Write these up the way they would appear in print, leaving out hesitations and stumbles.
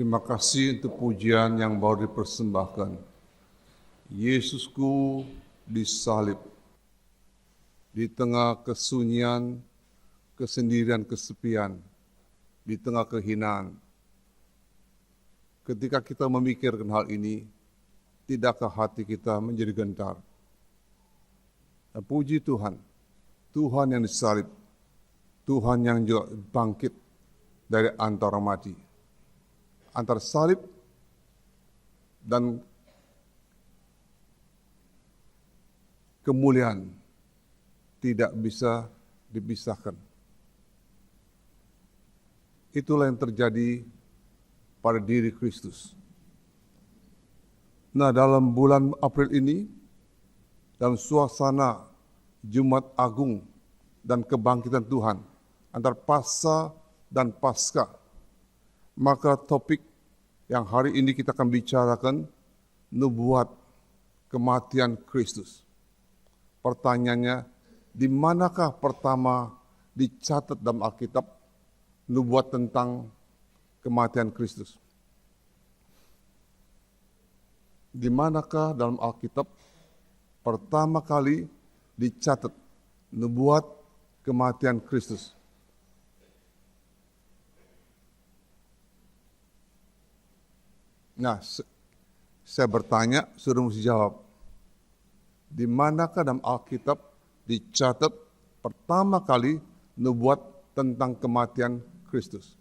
Terima kasih untuk pujian yang baru dipersembahkan. Yesusku disalib di tengah kesunyian, kesendirian, kesepian, di tengah kehinaan. Ketika kita memikirkan hal ini, tidakkah hati kita menjadi gentar? Dan puji Tuhan, Tuhan yang disalib, Tuhan yang juga bangkit dari antara mati. Antara salib dan kemuliaan tidak bisa dipisahkan. Itulah yang terjadi pada diri Kristus. Nah, dalam bulan April ini, dalam suasana Jumat Agung dan kebangkitan Tuhan, antara Paskah dan Paskah, maka topik yang hari ini kita akan bicarakan, nubuat kematian Kristus. Pertanyaannya, di manakah pertama dicatat dalam Alkitab nubuat tentang kematian Kristus? Di manakah dalam Alkitab pertama kali dicatat nubuat kematian Kristus? Nah, saya bertanya, suruh mesti jawab. Di manakah dalam Alkitab dicatat pertama kali nubuat tentang kematian Kristus?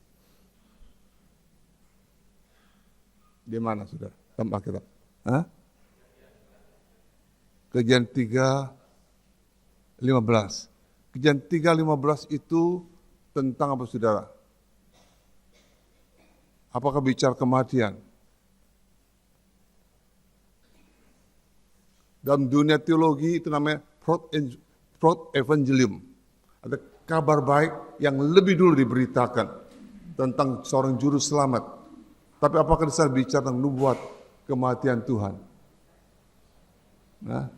Di mana, saudara? Dalam Alkitab? Kejadian 3:15. Kejadian 3:15 itu tentang apa, saudara? Apakah bicara kematian? Dalam dunia teologi itu namanya Proto-Evangelium. Ada kabar baik yang lebih dulu diberitakan tentang seorang juru selamat. Tapi apakah disana bicara tentang nubuat kematian Tuhan? Nah,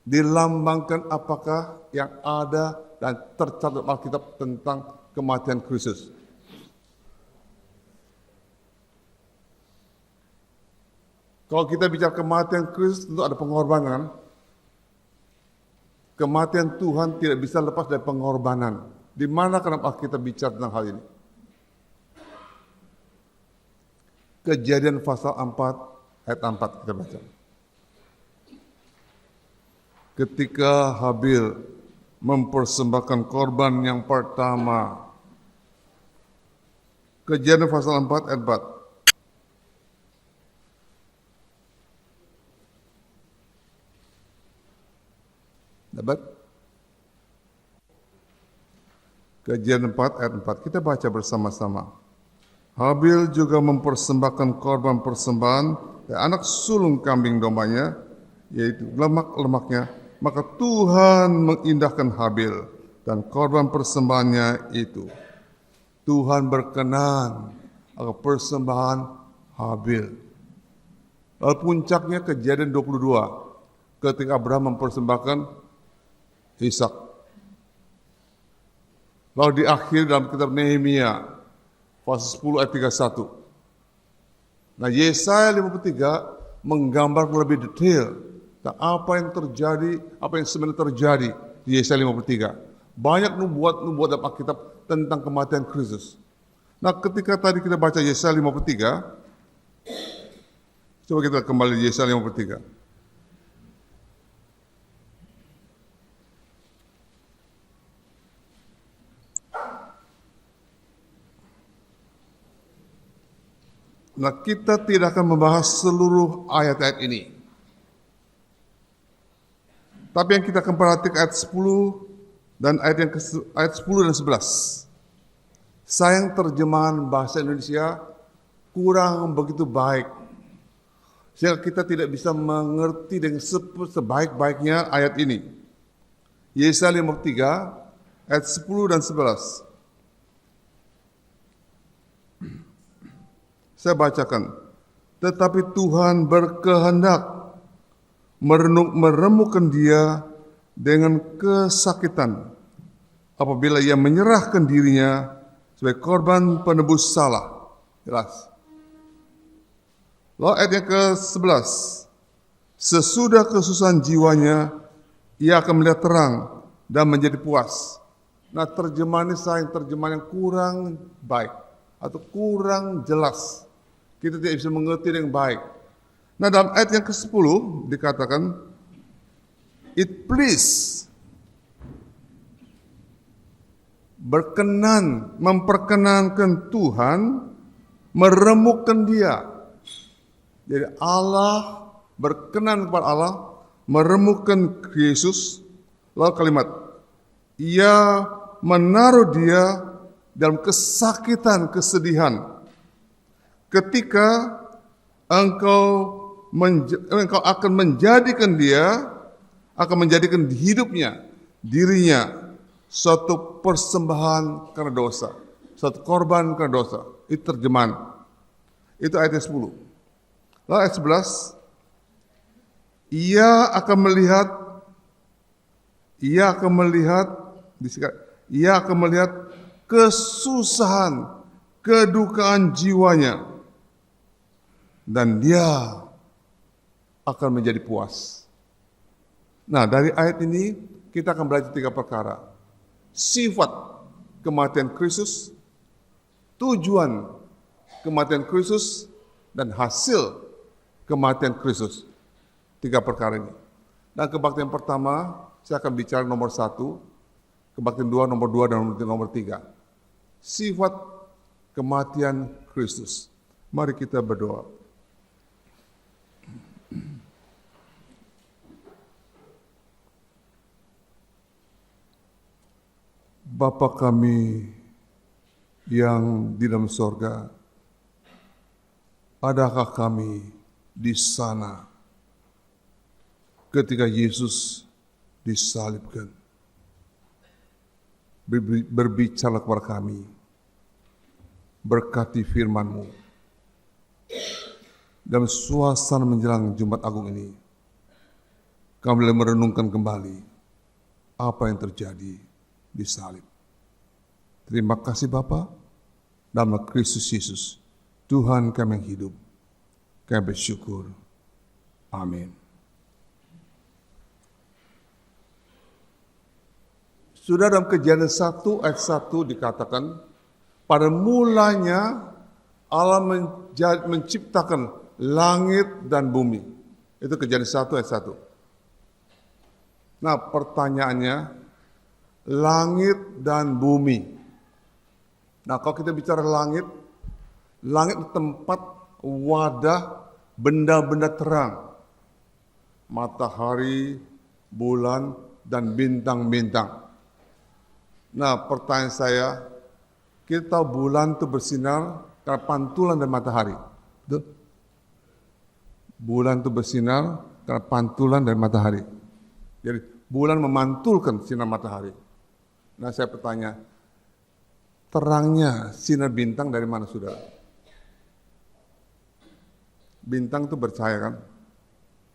dilambangkan apakah yang ada dan tercatat dalam Alkitab tentang kematian Kristus? Kalau kita bicara kematian Kristus, tentu ada pengorbanan. Kematian Tuhan tidak bisa lepas dari pengorbanan. Di mana kenapa kita bicara tentang hal ini? Kejadian pasal 4 ayat 4 kita baca. Ketika Habil mempersembahkan korban yang pertama. Kejadian pasal 4 ayat 4. Dapat? Kejadian 4 ayat 4. Kita baca bersama-sama. Habil juga mempersembahkan korban persembahan dan anak sulung kambing dombanya, yaitu lemak-lemaknya. Maka Tuhan mengindahkan Habil dan korban persembahannya itu. Tuhan berkenan akan persembahan Habil. Lalu puncaknya Kejadian 22. Ketika Abraham mempersembahkan Ishak. Lalu di akhir dalam kitab Nehemia pasal 10 ayat 31. Nah, Yesaya 53 menggambar lebih detail tentang apa yang terjadi, apa yang sebenarnya terjadi di Yesaya 53. Banyak nubuat dalam Alkitab tentang kematian Kristus. Nah, ketika tadi kita baca Yesaya 53, coba kita kembali di Yesaya 53. Nah, kita tidak akan membahas seluruh ayat-ayat ini. Tapi yang kita akan perhatikan ayat 10 dan ayat 10 dan 11. Sayang terjemahan bahasa Indonesia kurang begitu baik. Sehingga kita tidak bisa mengerti dengan sebaik-baiknya ayat ini. Yesaya 53 ayat 10 dan 11. Saya bacakan. Tetapi Tuhan berkehendak meremukkan dia dengan kesakitan apabila ia menyerahkan dirinya sebagai korban penebus salah. Jelas. Lalu ayat yang ke-11. Sesudah kesusahan jiwanya, ia akan melihat terang dan menjadi puas. Nah, terjemahan ini sayang terjemahan yang kurang baik atau kurang jelas. Kita tidak bisa mengerti dengan baik. Nah, dalam ayat yang ke-10 dikatakan, it please, berkenan, memperkenankan Tuhan, meremukkan dia. Jadi Allah berkenan kepada Allah, meremukkan Yesus. Lalu kalimat, ia menaruh dia dalam kesakitan, kesedihan. Ketika engkau akan menjadikan dia, akan menjadikan hidupnya, dirinya, suatu persembahan karena dosa, suatu korban karena dosa. Itu terjemahan. Itu ayat 10. Lalu ayat 11, ia akan melihat kesusahan, kedukaan jiwanya, dan dia akan menjadi puas. Nah, dari ayat ini kita akan belajar 3 perkara. Sifat kematian Kristus, tujuan kematian Kristus, dan hasil kematian Kristus. 3 perkara ini. Dan kebaktian pertama, saya akan bicara nomor 1, kebaktian 2, nomor 2, dan nomor 3. Sifat kematian Kristus. Mari kita berdoa. Bapa kami yang di dalam sorga, adakah kami di sana ketika Yesus disalibkan? Berbicara kepada kami, berkati firman-Mu. Dalam suasana menjelang Jumat Agung ini, kami boleh merenungkan kembali apa yang terjadi di salib. Terima kasih Bapa, dalam nama Kristus Yesus, Tuhan kami yang hidup. Kami bersyukur. Amin. Sudah dalam Kejadian 1 ayat 1 dikatakan, pada mulanya Allah menciptakan langit dan bumi. Itu Kejadian 1 ayat 1. Nah, pertanyaannya, langit dan bumi. Nah, kalau kita bicara langit itu tempat wadah benda-benda terang. Matahari, bulan, dan bintang-bintang. Nah, pertanyaan saya, kita tahu bulan itu bersinar karena pantulan dari matahari. Betul? Bulan itu bersinar karena pantulan dari matahari. Jadi, bulan memantulkan sinar matahari. Nah, saya bertanya, terangnya sinar bintang dari mana, saudara? Bintang itu bercahaya kan?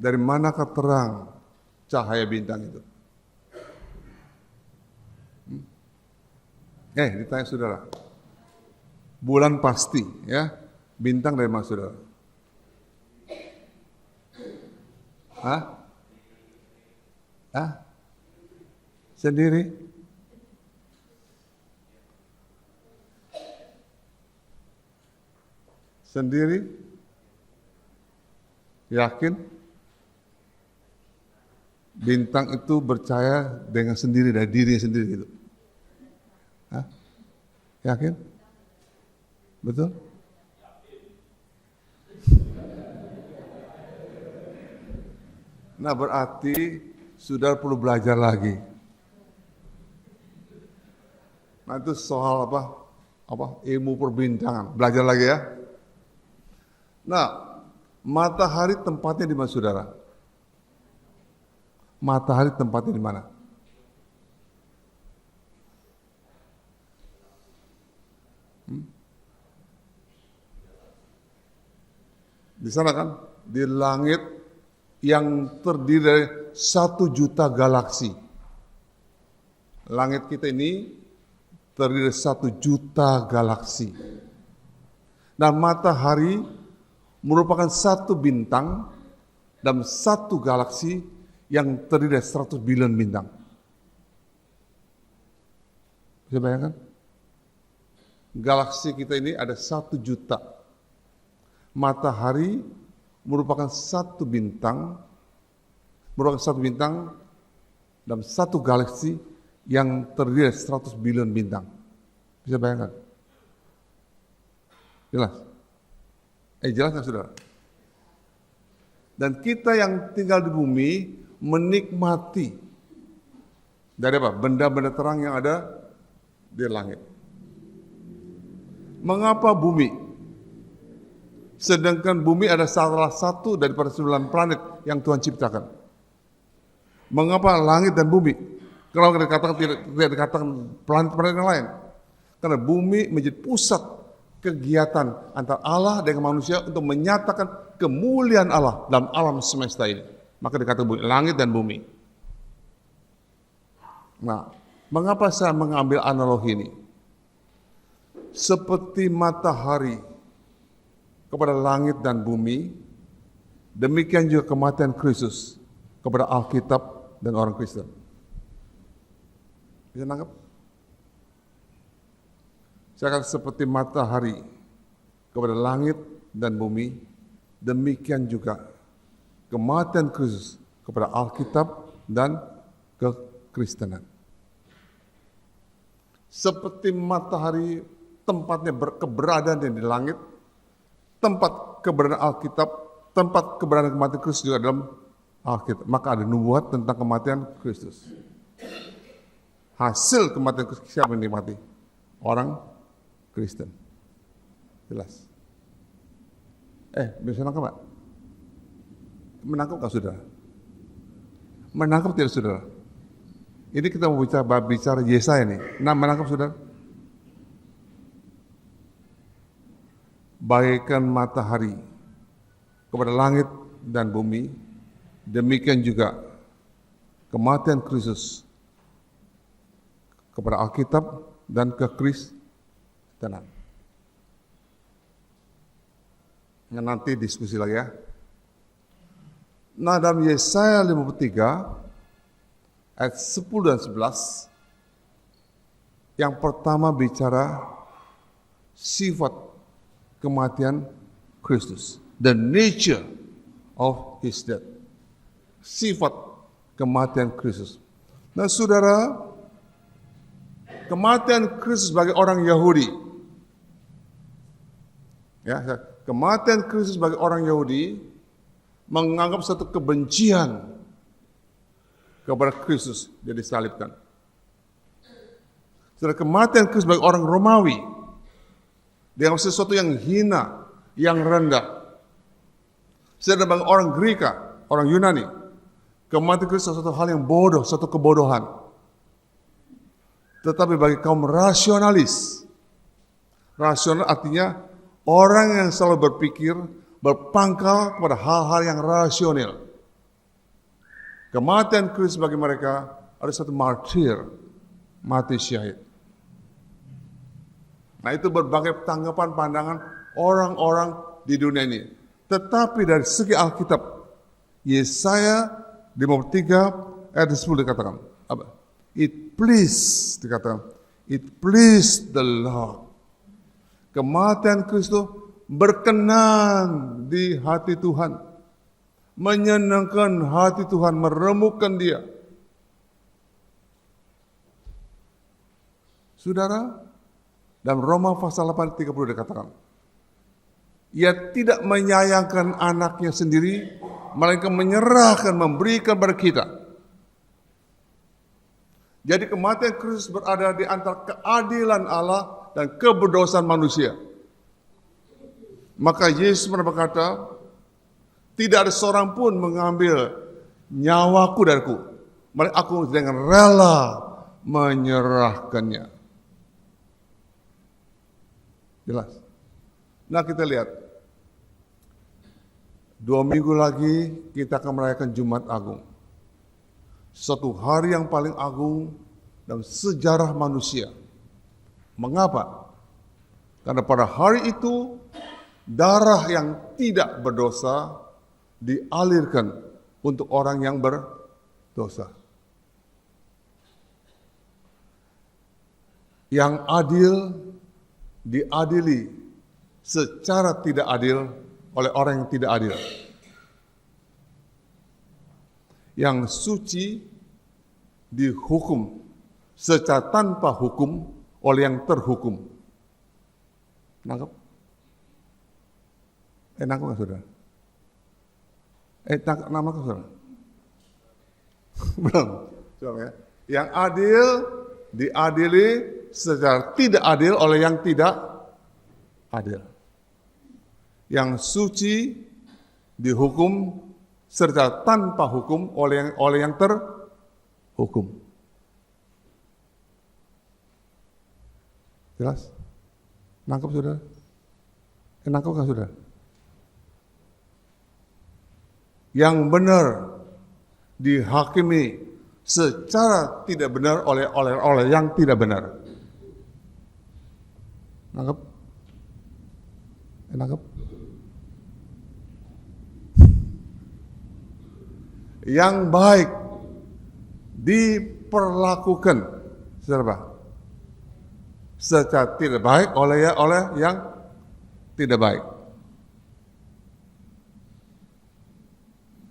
Dari manakah terang cahaya bintang itu? Ditanya saudara. Bulan pasti, ya. Bintang dari mana, saudara? Sendiri? Sendiri? Yakin? Bintang itu bercahaya dengan sendiri, dari dirinya sendiri gitu. Yakin? Betul? Nah, berarti saudara perlu belajar lagi. Nah, itu soal ilmu perbintangan. Belajar lagi ya. Nah, matahari tempatnya di mana, saudara? Matahari tempatnya di mana? Di sana kan, di langit yang terdiri dari 1 juta galaksi. Langit kita ini terdiri dari 1 juta galaksi. Dan matahari merupakan 1 bintang dalam 1 galaksi yang terdiri dari 100 bilion bintang. Bisa bayangkan? Galaksi kita ini ada 1 juta. Matahari merupakan 1 bintang dalam 1 galaksi yang terdiri dari 100 bilion bintang. Bisa bayangkan? Jelas? Jelas nggak saudara? Dan kita yang tinggal di bumi menikmati dari apa? Benda-benda terang yang ada di langit. Mengapa bumi? Sedangkan bumi ada salah satu daripada 9 planet yang Tuhan ciptakan. Mengapa langit dan bumi? Kalau dikatakan tidak dikatakan planet-planet yang lain. Karena bumi menjadi pusat kegiatan antara Allah dengan manusia untuk menyatakan kemuliaan Allah dalam alam semesta ini. Maka dikatakan bumi, langit dan bumi. Nah, mengapa saya mengambil analogi ini? Seperti matahari kepada langit dan bumi, demikian juga kematian Kristus kepada Alkitab dan orang Kristen. Bisa nangkap? Saya kata seperti matahari kepada langit dan bumi, demikian juga kematian Kristus kepada Alkitab dan kekristenan. Seperti matahari tempatnya keberadaan di langit, tempat keberadaan Alkitab, tempat keberadaan kematian Kristus juga dalam Alkitab. Maka ada nubuat tentang kematian Kristus. Hasil kematian Kristus siapa yang dinikmati? Orang Kristen. Jelas. Bisa nangkap Pak? Menangkap nggak saudara? Menangkap tidak saudara? Ini kita mau bicara Yesaya nih. Nah, menangkap saudara? Bagaikan matahari kepada langit dan bumi, demikian juga kematian Kristus kepada Alkitab dan kekristenan. Nanti diskusi lagi ya. Nah, dalam Yesaya 53 ayat 10 dan 11, yang pertama bicara sifat kematian Kristus, the nature of his death. Sifat kematian Kristus. Nah, saudara, kematian Kristus bagi orang Yahudi, ya, kematian Kristus bagi orang Yahudi menganggap satu kebencian kepada Kristus dia disalibkan. Saudara, kematian Kristus bagi orang Romawi dianggap sesuatu yang hina, yang rendah. Sedangkan bagi orang Greka, orang Yunani, kematian Kristus sesuatu hal yang bodoh, suatu kebodohan. Tetapi bagi kaum rasionalis, rasional artinya orang yang selalu berpikir, berpangkal kepada hal-hal yang rasional. Kematian Kristus bagi mereka ada satu martir, mati syahid. Nah, itu berbagai tanggapan pandangan orang-orang di dunia ini. Tetapi dari segi Alkitab, Yesaya 53 ayat 10 dikatakan, apa? It please, dikatakan, it please the Lord. Kematian Kristus berkenan di hati Tuhan, menyenangkan hati Tuhan, meremukkan dia. Saudara, dalam Roma pasal 8:30 dikatakan, ia tidak menyayangkan anaknya sendiri, melainkan menyerahkan, memberikan kepada kita. Jadi kematian Kristus berada di antara keadilan Allah dan keberdosaan manusia. Maka Yesus pernah berkata, tidak ada seorang pun mengambil nyawaku dariku, melainkan aku dengan rela menyerahkannya. Jelas. Nah, kita lihat. 2 minggu lagi kita akan merayakan Jumat Agung. Suatu hari yang paling agung dalam sejarah manusia. Mengapa? Karena pada hari itu darah yang tidak berdosa dialirkan untuk orang yang berdosa. Yang adil diadili secara tidak adil oleh orang yang tidak adil. Yang suci dihukum secara tanpa hukum oleh yang terhukum. Nangkep? Nangkep nggak saudara? Nangkep saudara? Belum. Coba ya. Yang adil diadili secara tidak adil oleh yang tidak adil. Yang suci dihukum serta tanpa hukum oleh yang terhukum. Jelas? Nangkep saudara? Nangkep kan saudara? Yang benar dihakimi secara tidak benar oleh yang tidak benar. Nangkep? Nangkep? Yang baik diperlakukan secara tidak baik oleh yang tidak baik.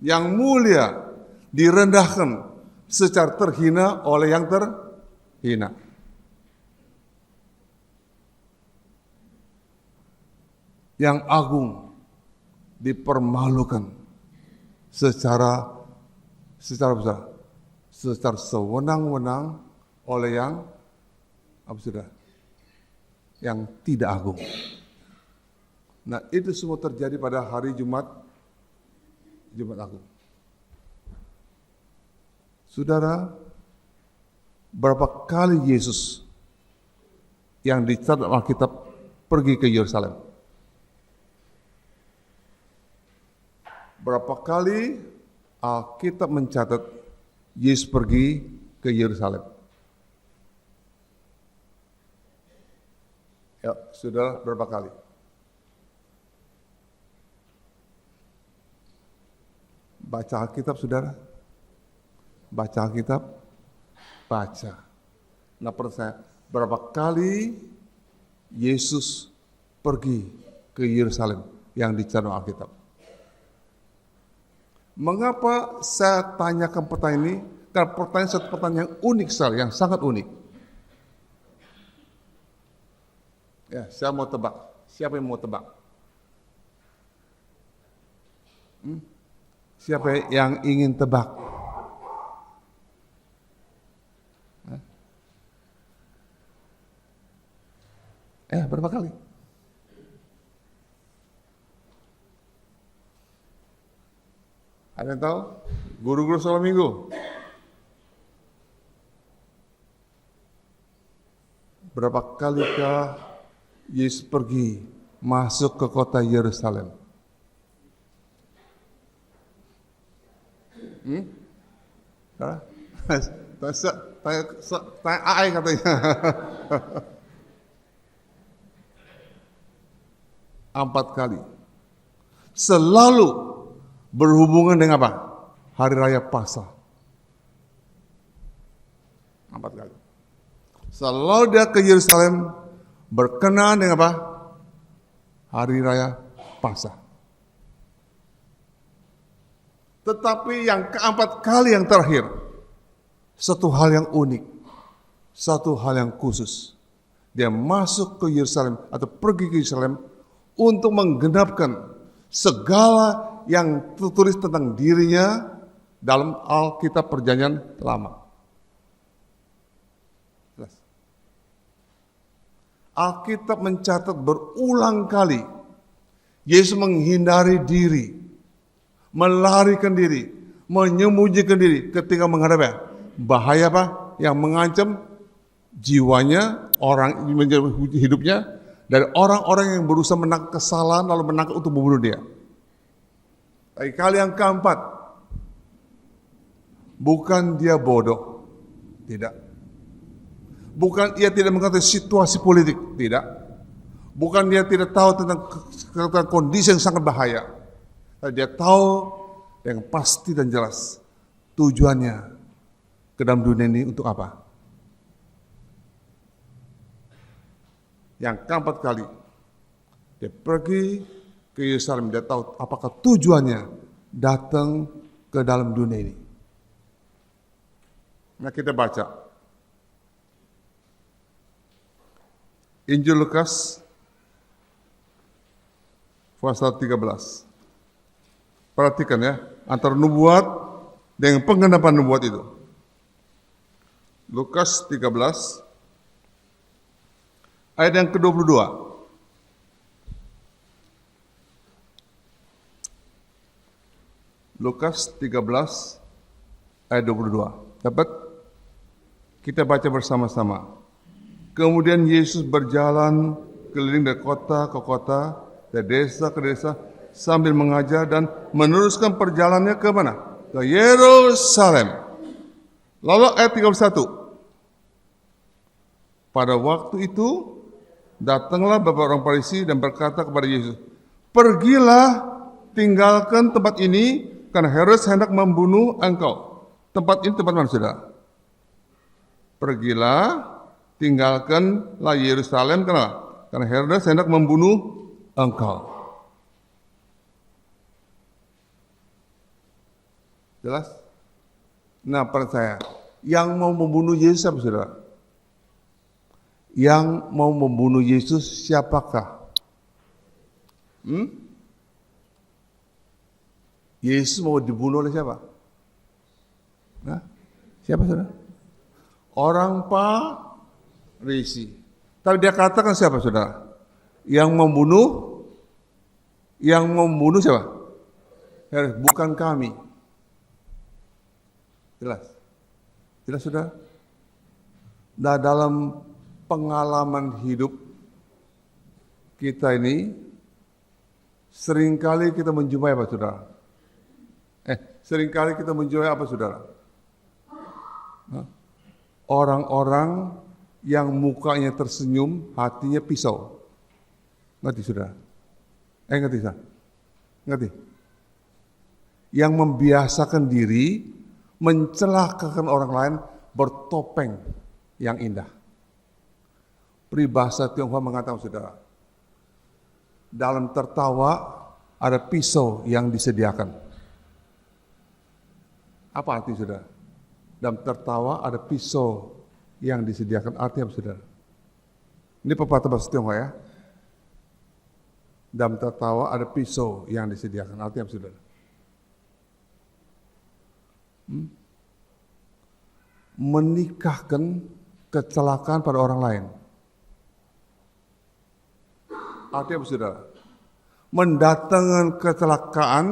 Yang mulia direndahkan secara terhina oleh yang terhina. Yang agung dipermalukan secara sewenang-wenang oleh yang yang tidak agung. Nah, itu semua terjadi pada hari Jumat Agung. Saudara, berapa kali Yesus yang dicatat Alkitab pergi ke Yerusalem? Berapa kali Alkitab mencatat Yesus pergi ke Yerusalem? Ya, saudara, berapa kali? Baca Alkitab, saudara. Baca Alkitab, baca. Nah, pertanyaan saya, berapa kali Yesus pergi ke Yerusalem yang dicatat Alkitab? Mengapa saya tanyakan pertanyaan ini? Karena pertanyaan satu pertanyaan yang unik sekali, yang sangat unik. Ya, saya mau tebak. Siapa yang mau tebak? Siapa yang ingin tebak? Berapa kali? Ada yang tahu? Guru-guru sekolah minggu. Berapa kalikah Yesus pergi masuk ke kota Yerusalem? Tanya AI katanya. 4 kali. Selalu berhubungan dengan apa? Hari Raya Paskah. 4 kali. Selalu dia ke Yerusalem berkenaan dengan apa? Hari Raya Paskah. Tetapi yang keempat kali yang terakhir, satu hal yang unik, satu hal yang khusus. Dia masuk ke Yerusalem atau pergi ke Yerusalem untuk menggenapkan segala yang tertulis tentang dirinya dalam Alkitab Perjanjian Lama. Alkitab mencatat berulang kali Yesus menghindari diri, melarikan diri, menyembunyikan diri ketika menghadapi bahaya apa yang mengancam jiwanya, orang hidupnya dari orang-orang yang berusaha menangkap kesalahan lalu menangkap untuk membunuh dia. Tapi kali yang keempat, bukan dia bodoh, tidak. Bukan ia tidak mengetahui situasi politik, tidak. Bukan dia tidak tahu tentang kondisi yang sangat bahaya. Tapi dia tahu yang pasti dan jelas tujuannya ke dalam dunia ini untuk apa. Yang keempat kali, dia pergi ke Yerusalem, dia tahu apakah tujuannya datang ke dalam dunia ini. Nah, kita baca Injil Lukas pasal 13. Perhatikan ya, antara nubuat dengan penggenapan nubuat itu. Lukas 13 ayat yang ke-22. Lukas 13 ayat 22. Dapat? Kita baca bersama-sama. Kemudian Yesus berjalan keliling dari kota ke kota, dari desa ke desa, sambil mengajar dan meneruskan perjalanannya ke mana? Ke Yerusalem. Lalu ayat 31. Pada waktu itu, datanglah beberapa orang Farisi dan berkata kepada Yesus, "Pergilah, tinggalkan tempat ini, karena Herodes hendak membunuh engkau." Tempat ini tempat mana, saudara? Pergilah, tinggalkanlah Yerusalem, karena Herodes hendak membunuh engkau. Jelas? Nah, pertanyaan saya, yang mau membunuh Yesus siapa, saudara? Yang mau membunuh Yesus siapakah? Yesus mau dibunuh oleh siapa? Nah, siapa, saudara? Orang Farisi. Tapi dia katakan siapa, saudara? Yang membunuh siapa? Bukan kami. Jelas? Jelas, saudara? Nah, dalam pengalaman hidup kita ini, seringkali kita menjumpai apa, saudara? Seringkali kita menjumpai apa, saudara? Orang-orang yang mukanya tersenyum, hatinya pisau. Ngerti, saudara? Ngerti, saudara? Ngerti? Yang membiasakan diri mencelakakan orang lain bertopeng yang indah. Peribahasa Tionghoa mengatakan, saudara, dalam tertawa ada pisau yang disediakan. Apa arti, saudara? Dalam tertawa ada pisau yang disediakan. Artinya apa, saudara? Ini pepatah bahasa Tionghoa ya. Dalam tertawa ada pisau yang disediakan. Artinya apa, saudara? Menikahkan kecelakaan pada orang lain. Artinya apa, saudara? Mendatangkan kecelakaan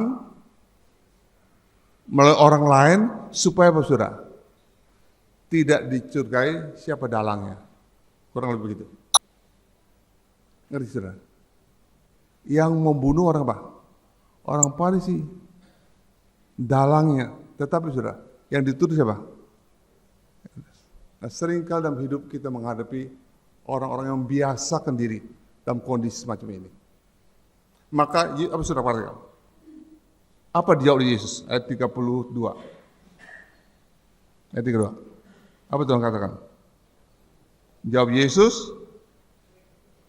melalui orang lain supaya apa, saudara? Tidak dicurigai siapa dalangnya. Kurang lebih begitu. Ngerti, saudara? Yang membunuh orang apa? Orang Farisi. Dalangnya. Tetapi, saudara, yang dituduh siapa? Nah, seringkali dalam hidup kita menghadapi orang-orang yang membiasakan diri dalam kondisi semacam ini. Maka, apa, saudara partai? Apa dijawab oleh Yesus? Ayat 32. Ayat 32. Apa Tuhan katakan? Jawab Yesus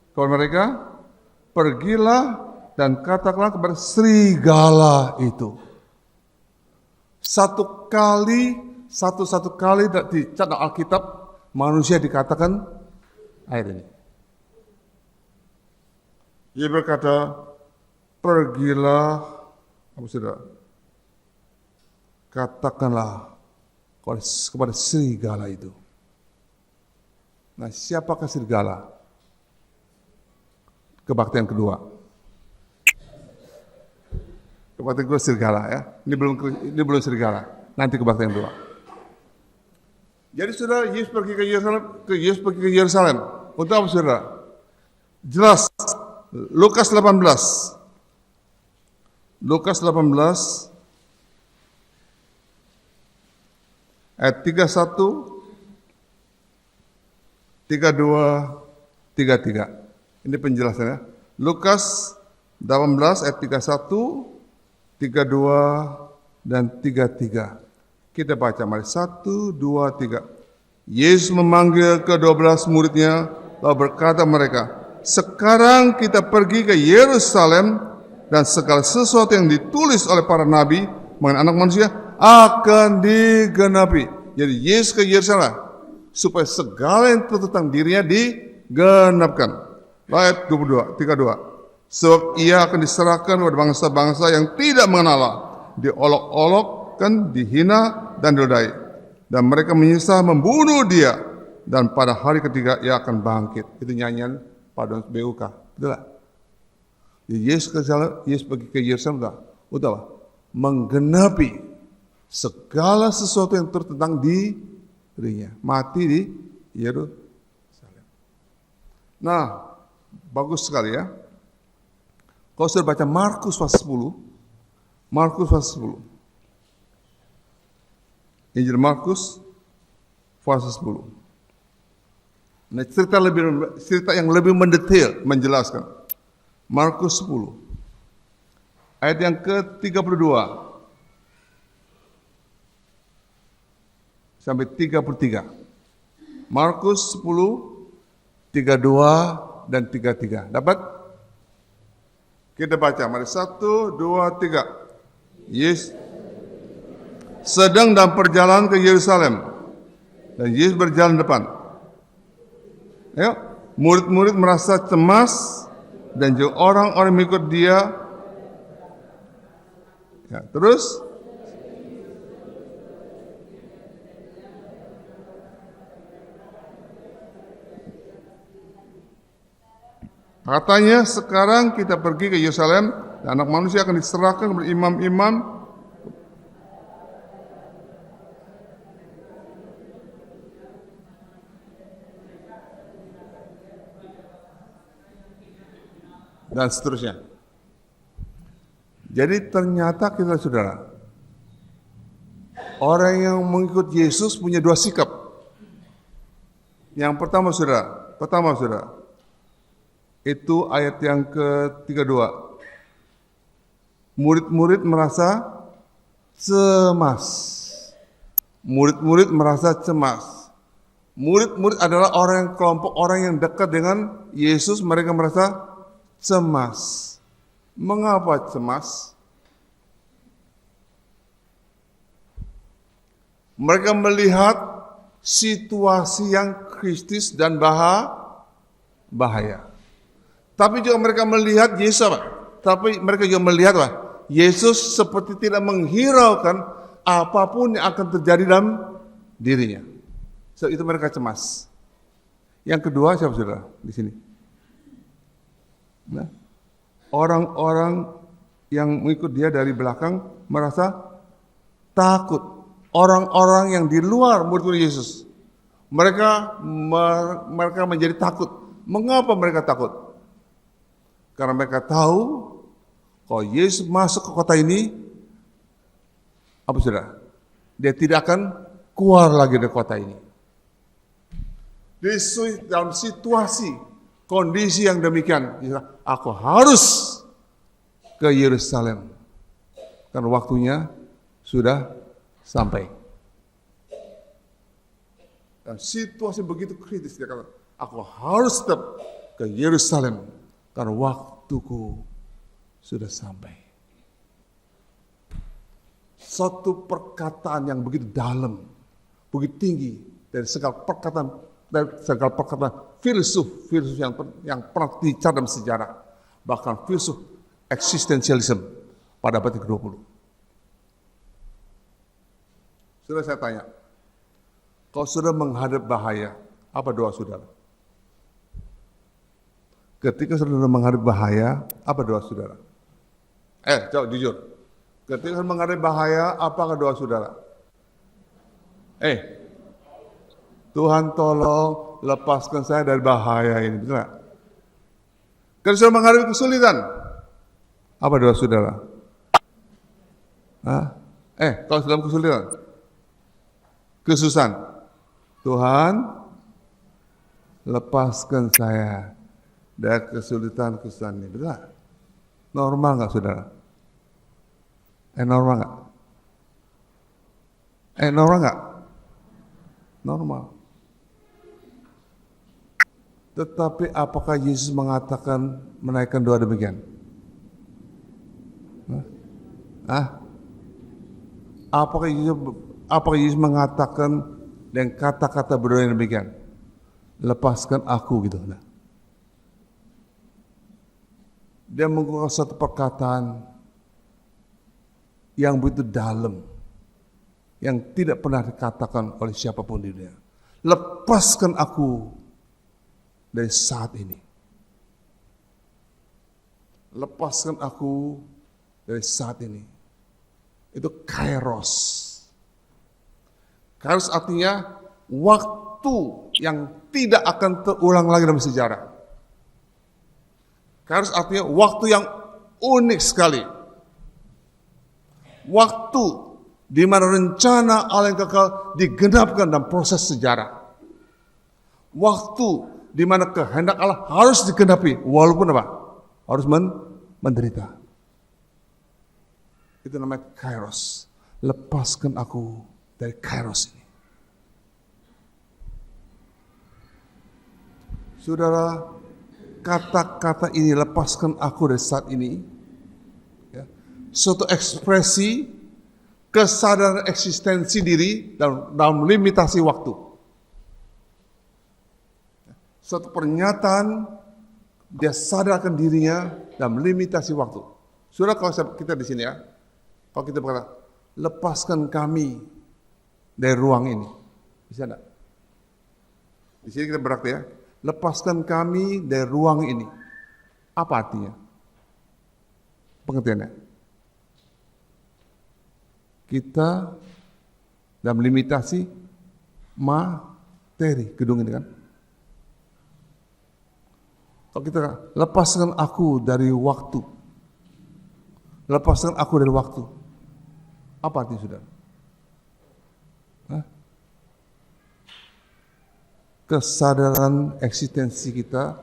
kepada mereka, "Pergilah dan katakanlah kepada serigala itu." Satu kali di catatan Alkitab manusia dikatakan ayat ini. Ia berkata, "Pergilah," apa, saudara? "Katakanlah kepada serigala itu." Nah, siapakah serigala? Kebaktian kedua. Kebaktian kedua serigala ya. Ini belum serigala. Nanti kebaktian kedua. Jadi, saudara, Yesus pergi ke Yerusalem. Untuk apa, saudara? Jelas. Lukas 18. Lukas 18 ayat 31 32-33. Ini penjelasannya. Lukas 18 ayat 31, 32 dan 33. Kita baca mari 1, 2, 3. Yesus memanggil ke-12 muridnya lalu berkata mereka, sekarang kita pergi ke Yerusalem dan segala sesuatu yang ditulis oleh para nabi mengenai anak manusia akan digenapi. Jadi Yesus ke Yerusalem supaya segala yang tentang dirinya digenapkan. Ayat 32. Sebab ia akan diserahkan kepada bangsa-bangsa yang tidak mengenal Allah, diolok-olokkan, dihina dan didodai, dan mereka menyisah membunuh dia, dan pada hari ketiga ia akan bangkit. Itu nyanyian pada BUK. Betul tak? Yesus pergi ke Yerusalem udah menggenapi segala sesuatu yang tertentang di dirinya. Mati di Yerusalem. Nah, bagus sekali ya. Kalau sudah baca Markus pasal 10, Injil Markus pasal 10. Nah, cerita yang lebih mendetail menjelaskan. Markus 10 ayat yang ke-32 sampai 33. Markus 10 32 dan 33. Dapat? Kita baca, mari 1, 2, 3. Yesus sedang dalam perjalanan ke Yerusalem dan Yesus berjalan depan. Ayo, murid-murid merasa cemas dan juga orang-orang mengikut dia. Ya, terus katanya, sekarang kita pergi ke Yerusalem dan anak manusia akan diserahkan kepada imam-imam dan seterusnya. Jadi ternyata kita saudara, orang yang mengikut Yesus punya dua sikap. Yang pertama saudara, itu ayat yang ke-32. Murid-murid merasa cemas. Murid-murid adalah kelompok orang yang dekat dengan Yesus, mereka merasa cemas. Mengapa cemas? Mereka melihat situasi yang kritis dan bahaya. Tapi juga mereka melihat Yesus Yesus seperti tidak menghiraukan apapun yang akan terjadi dalam dirinya. So, itu mereka cemas. Yang kedua siapa saudara di sini? Nah, orang-orang yang mengikut dia dari belakang merasa takut. Orang-orang yang di luar murid Yesus, mereka menjadi takut. Mengapa mereka takut? Karena mereka tahu kalau Yesus masuk ke kota ini, apa saudara? Dia tidak akan keluar lagi dari kota ini. Dalam situasi, kondisi yang demikian, aku harus ke Yerusalem. Karena waktunya sudah sampai. Dan situasi begitu kritis, dia kata, aku harus tetap ke Yerusalem. Karena waktuku sudah sampai. Suatu perkataan yang begitu dalam, begitu tinggi dari segala perkataan filsuf yang pernah dicatat dalam sejarah, bahkan filsuf eksistensialisme pada abad ke-20. Sudah saya tanya, kalau sudah menghadap bahaya, apa doa saudara? Ketika saudara menghadapi bahaya, apa doa saudara? Jawab jujur. Ketika saudara menghadapi bahaya, apakah doa saudara? Tuhan tolong lepaskan saya dari bahaya ini, betul nggak? Ketika saudara menghadapi kesulitan, apa doa saudara? Kalau dalam kesulitan, kesusahan, Tuhan lepaskan saya dari kesulitan-kesulitan ini. Betul? Normal nggak saudara? Normal nggak? Normal nggak? Normal. Tetapi apakah Yesus mengatakan menaikkan doa demikian? Apakah Yesus mengatakan dengan kata-kata berdoa yang demikian? Lepaskan aku gitu. Nah. Dia menggunakan satu perkataan yang begitu dalam, yang tidak pernah dikatakan oleh siapapun di dunia. Lepaskan aku dari saat ini. Lepaskan aku dari saat ini. Itu kairos. Kairos artinya waktu yang tidak akan terulang lagi dalam sejarah. Kairos artinya waktu yang unik sekali. Waktu di mana rencana Allah yang kekal digenapkan dalam proses sejarah. Waktu di mana kehendak Allah harus digenapi walaupun apa? Harus menderita. Itu namanya kairos. Lepaskan aku dari kairos ini. Saudara, kata-kata ini, lepaskan aku dari saat ini, ya, suatu ekspresi kesadaran eksistensi diri dalam limitasi waktu. Suatu pernyataan dia sadarkan dirinya dalam limitasi waktu. Saudara, kalau kita di sini ya, kalau kita berkata, lepaskan kami dari ruang ini, bisa enggak? Di sini kita berkata ya, lepaskan kami dari ruang ini. Apa artinya? Pengertiannya. Kita dalam limitasi materi gedung ini kan. Kalau kita lepaskan aku dari waktu. Lepaskan aku dari waktu. Apa artinya saudara? Kesadaran eksistensi kita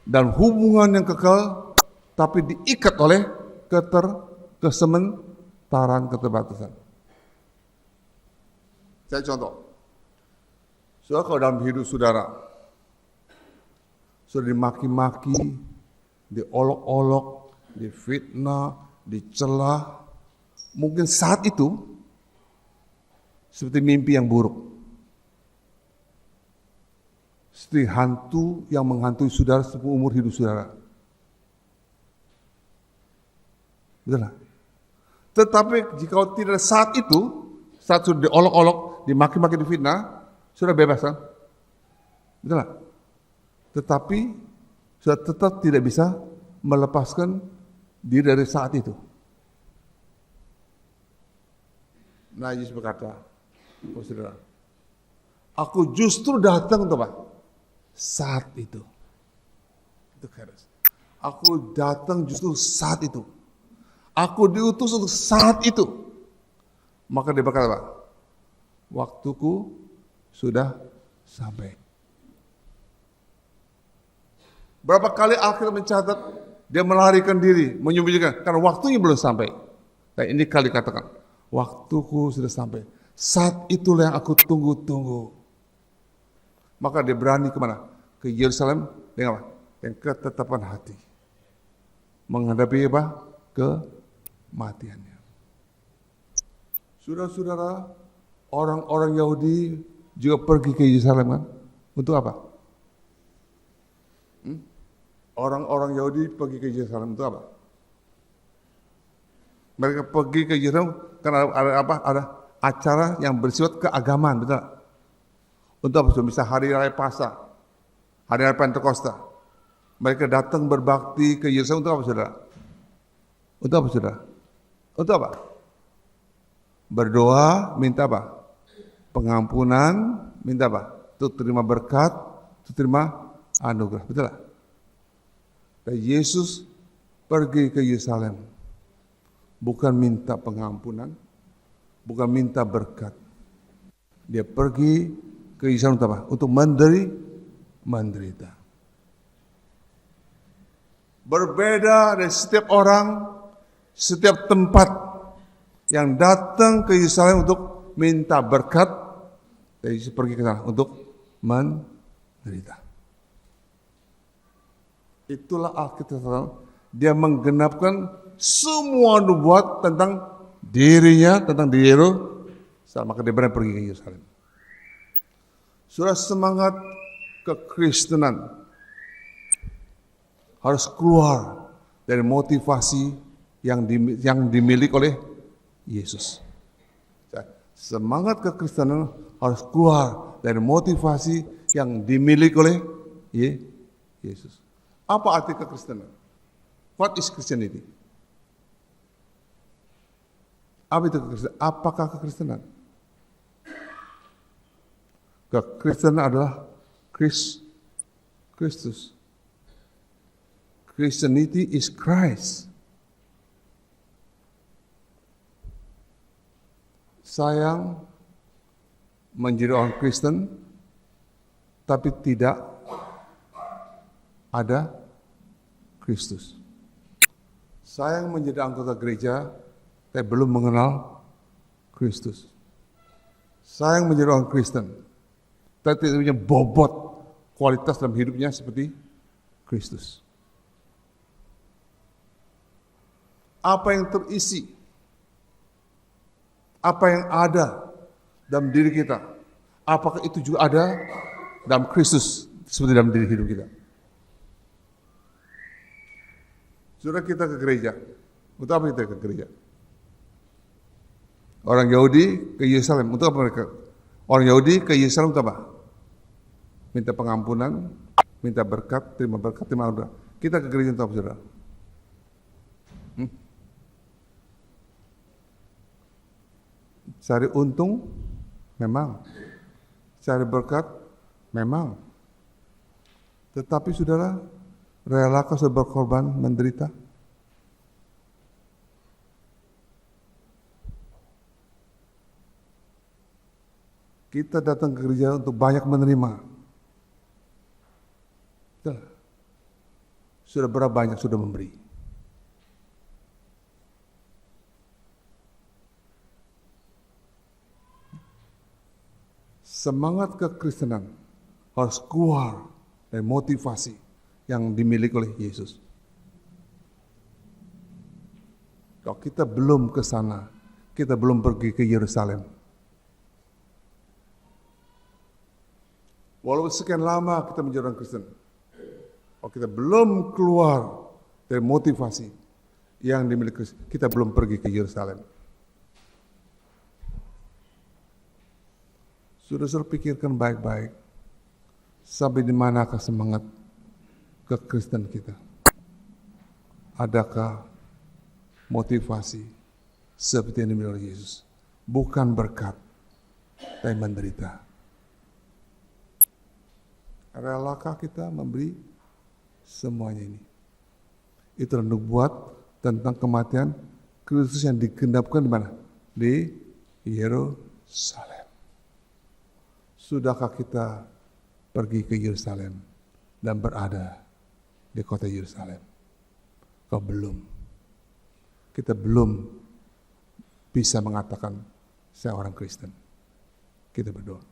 dan hubungan yang kekal tapi diikat oleh kesementaran, keterbatasan. Saya contoh. Saudara, kalau dalam hidup saudara sudah dimaki-maki, diolok-olok, difitnah, dicela, mungkin saat itu seperti mimpi yang buruk. Seperti hantu yang menghantui saudara seumur hidup saudara. Betul lah. Tetapi jika tidak saat itu, saat sudah diolok-olok, dimaki-maki, difitnah, sudah bebas kan? Betul lah. Tetapi sudah tetap tidak bisa melepaskan diri dari saat itu. Nah, Yesus berkata, oh saudara, aku justru datang untuk apa? Saat itu. Itu kairos. Aku datang justru saat itu. Aku diutus untuk saat itu. Maka dia berkata apa? Waktuku sudah sampai. Berapa kali Alkitab mencatat dia melarikan diri, menyembunyikan karena waktunya belum sampai. Nah, ini kali katakan, waktuku sudah sampai. Saat itulah yang aku tunggu-tunggu. Maka dia berani kemana? Ke Yerusalem dengan apa? Dengan ketetapan hati. Menghadapi apa? Kematiannya. Saudara-saudara, orang-orang Yahudi juga pergi ke Yerusalem kan? Untuk apa? Orang-orang Yahudi pergi ke Yerusalem untuk apa? Mereka pergi ke Yerusalem karena ada apa? Ada acara yang bersifat keagamaan, betul? Untuk apa? Bisa hari raya Paskah, hari raya Pentakosta. Mereka datang berbakti ke Yerusalem untuk apa, saudara? Untuk apa, saudara? Untuk apa? Berdoa, minta apa? Pengampunan, minta apa? Untuk terima berkat, untuk terima anugerah, betul lah? Dan Yesus pergi ke Yerusalem bukan minta pengampunan, bukan minta berkat. Dia pergi ke Yerusalem untuk apa? Untuk menderita. Berbeda dari setiap orang, setiap tempat yang datang ke Yerusalem untuk minta berkat, dari Yesus pergi ke sana untuk menderita. Itulah Alkitab, dia menggenapkan semua nubuat tentang dirinya, tentang diri Yerusalem. Maka dia berani pergi ke Yerusalem. Sudah semangat kekristenan harus keluar dari motivasi yang dimiliki oleh Yesus. Semangat kekristenan harus keluar dari motivasi yang dimiliki oleh Yesus. Apa arti kekristenan? What is Christianity? Apa itu kekristenan? Apakah kekristenan? Kekristenan adalah Kristus. Christianity is Christ. Sayang menjadi orang Kristen, tapi tidak ada Kristus. Sayang menjadi anggota gereja, tapi belum mengenal Kristus. Sayang menjadi orang Kristen, tapi tidak punya bobot kualitas dalam hidupnya seperti Kristus. Apa yang terisi, apa yang ada dalam diri kita, apakah itu juga ada dalam Kristus seperti dalam diri hidup kita? Saudara, kita ke gereja. Untuk apa kita ke gereja? Orang Yahudi ke Yerusalem. Untuk apa mereka? Orang Yahudi ke Yerusalem untuk apa? Minta pengampunan, minta berkat, terima anugerah. Kita ke gereja untuk apa, saudara? Cari untung? Memang. Cari berkat? Memang. Tetapi saudara, relakah saudara berkorban, menderita? Kita datang ke gereja untuk banyak menerima. Sudah berapa banyak sudah memberi? Semangat kekristenan harus keluar dari motivasi yang dimiliki oleh Yesus. Kalau kita belum ke sana, kita belum pergi ke Yerusalem. Walaupun sekian lama kita menjadi orang Kristen, kalau kita belum keluar dari motivasi yang dimiliki Kristus, kita belum pergi ke Yerusalem. Sudah pikirkan baik-baik, sampai di manakah semangat kekristen kita? Adakah motivasi seperti yang dimiliki oleh Yesus? Bukan berkat, tapi menderita. Relakah kita memberi semuanya ini? Itulah nubuat tentang kematian Kristus yang digenapkan di mana? Di Yerusalem. Sudahkah kita pergi ke Yerusalem dan berada di kota Yerusalem? Kalau belum, kita belum bisa mengatakan saya orang Kristen. Kita berdoa.